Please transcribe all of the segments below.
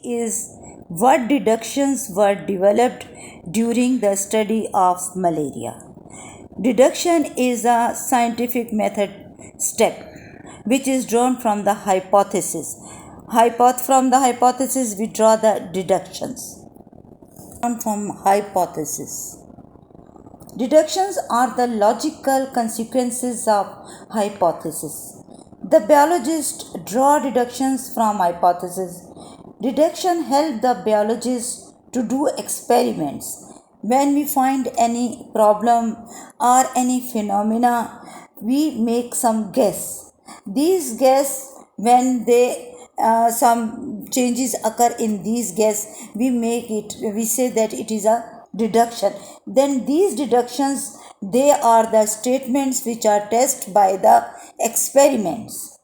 is what deductions were developed during the study of malaria. Deduction is a scientific method step which is drawn from the hypothesis. From the hypothesis, we draw the deductions. From hypothesis. Deductions are the logical consequences of hypothesis. The biologists draw deductions from hypothesis. Deduction help the biologists to do experiments. When we find any problem or any phenomena, we make some guess. These guess, when they some changes occur in these guess, we say that it is a deduction. Then these deductions, they are the statements which are tested by the experiments.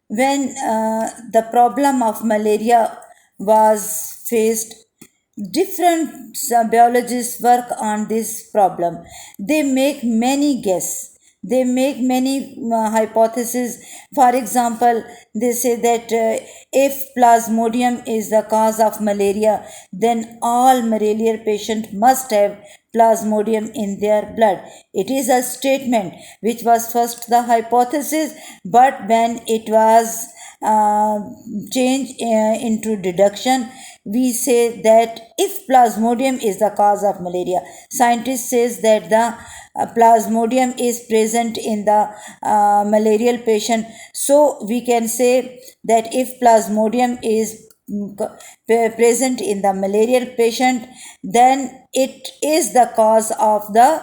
When the problem of malaria was faced, different biologists work on this problem. They make many guess. They make many hypotheses. For example, they say that if plasmodium is the cause of malaria, then all malarial patients must have plasmodium in their blood. It is a statement which was first the hypothesis, but when it was uh, changed into deduction, we say that if plasmodium is the cause of malaria, scientist says that the plasmodium is present in the malarial patient, so we can say that if plasmodium is present in the malarial patient, then it is the cause of the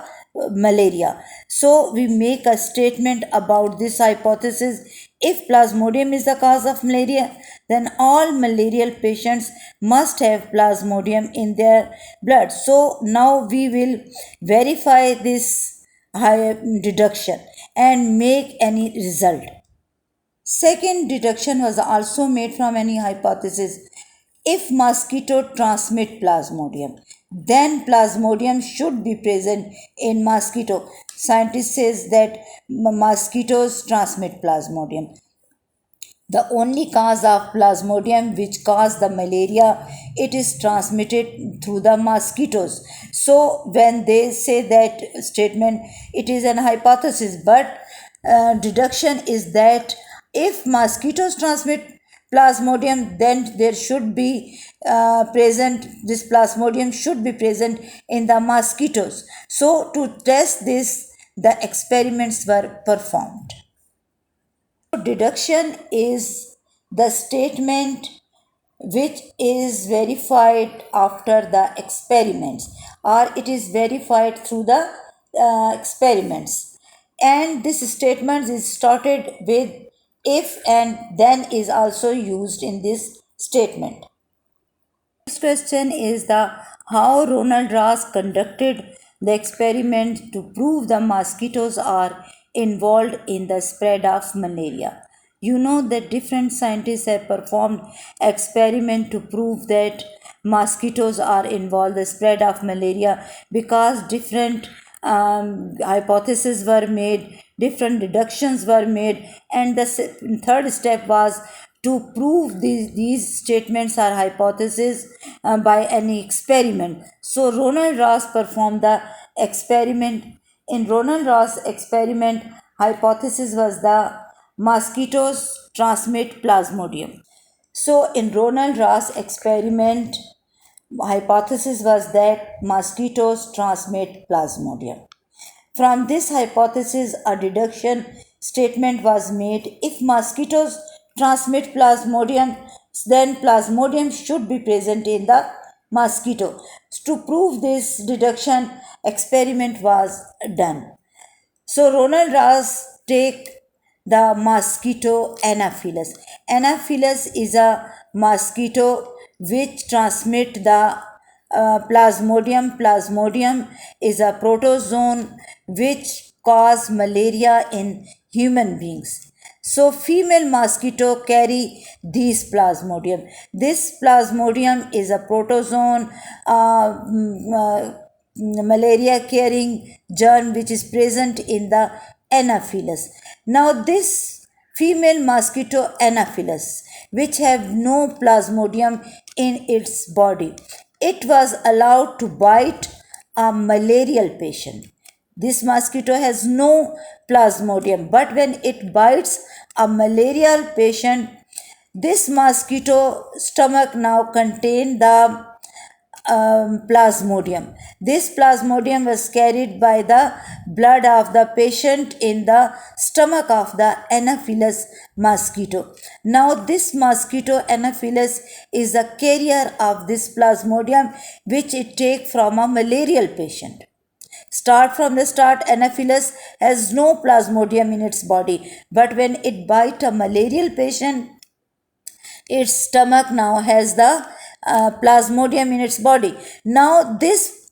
malaria. So we make a statement about this hypothesis. If plasmodium is the cause of malaria, then all malarial patients must have plasmodium in their blood. So now we will verify this deduction and make any result. Second deduction was also made from any hypothesis. If mosquito transmit plasmodium, then plasmodium should be present in mosquito. Scientist says that mosquitoes transmit plasmodium. The only cause of plasmodium which cause the malaria, it is transmitted through the mosquitoes. So when they say that statement, it is an hypothesis, but deduction is that if mosquitoes transmit plasmodium, then there should be present, this plasmodium should be present in the mosquitoes. So to test this, the experiments were performed. Deduction is the statement which is verified after the experiments, or it is verified through the experiments. And this statement is started with if and then is also used in this statement. Next question is the how Ronald Ross conducted the experiment to prove the mosquitoes are involved in the spread of malaria. You know that different scientists have performed experiment to prove that mosquitoes are involved in the spread of malaria, because different hypotheses were made, different deductions were made, and the third step was to prove these statements are hypotheses by any experiment. So Ronald Ross performed the experiment. In Ronald Ross experiment, hypothesis was the mosquitoes transmit plasmodium. So in Ronald Ross experiment, hypothesis was that mosquitoes transmit plasmodium. From this hypothesis, a deduction statement was made. If mosquitoes transmit plasmodium, then plasmodium should be present in the mosquito. To prove this deduction, experiment was done. So Ronald Ross take the mosquito Anopheles. Anopheles is a mosquito which transmit the plasmodium. Plasmodium is a protozoan which cause malaria in human beings. So female mosquito carry these plasmodium. This plasmodium is a protozoan malaria carrying germ which is present in the Anopheles. Now this female mosquito Anopheles which have no plasmodium in its body. It was allowed to bite a malarial patient. This mosquito has no plasmodium, but when it bites a malarial patient, this mosquito stomach now contained the plasmodium. This plasmodium was carried by the blood of the patient in the stomach of the Anopheles mosquito. Now, this mosquito Anopheles is the carrier of this plasmodium, which it takes from a malarial patient. Start from the start, Anopheles has no plasmodium in its body, but when it bites a malarial patient, its stomach now has the plasmodium in its body. Now, this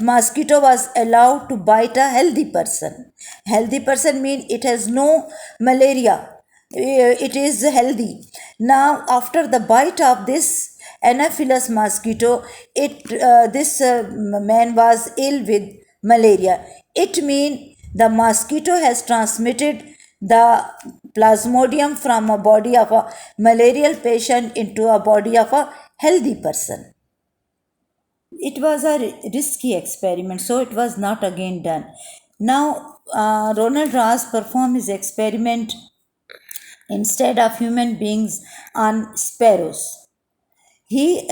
mosquito was allowed to bite a healthy person. Healthy person means it has no malaria. It is healthy. Now, after the bite of this Anopheles mosquito, this man was ill with malaria. It means the mosquito has transmitted the plasmodium from a body of a malarial patient into a body of a healthy person. It was a risky experiment, so it was not again done. Now, Ronald Ross performed his experiment instead of human beings on sparrows. He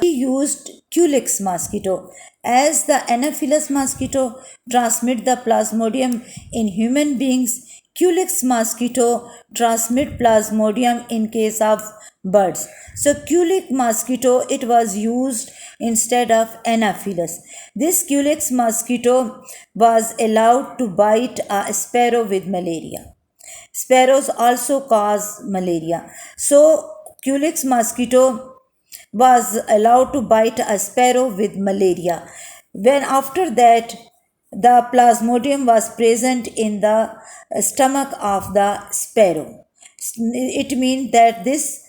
used Culex mosquito. As the Anopheles mosquito transmit the plasmodium in human beings, Culex mosquito transmit plasmodium in case of birds. So Culex mosquito it was used instead of Anopheles. This Culex mosquito was allowed to bite a sparrow with malaria. Sparrows also cause malaria. So Culex mosquito was allowed to bite a sparrow with malaria. When after that the plasmodium was present in the stomach of the sparrow. It means that this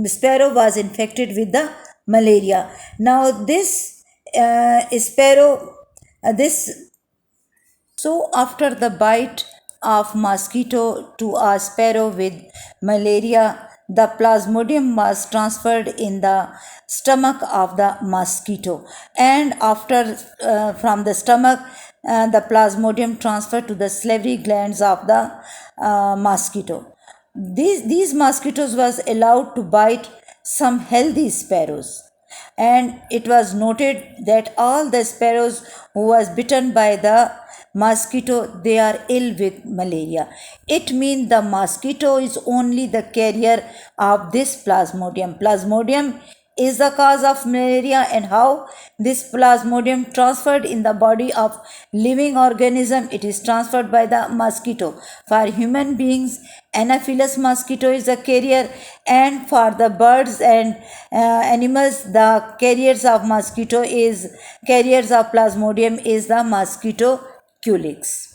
sparrow was infected with the malaria. Now this sparrow, this so, after the bite of mosquito to a sparrow with malaria, the plasmodium was transferred in the stomach of the mosquito, and after from the stomach, the plasmodium transferred to the salivary glands of the mosquito. These mosquitoes was allowed to bite some healthy sparrows, and it was noted that all the sparrows who was bitten by the mosquito they are ill with malaria. It means the mosquito is only the carrier of this plasmodium is the cause of malaria, and how this plasmodium transferred in the body of living organism, it is transferred by the mosquito. For human beings, Anopheles mosquito is the carrier, and for the birds and animals, the carriers of plasmodium is the mosquito Culex.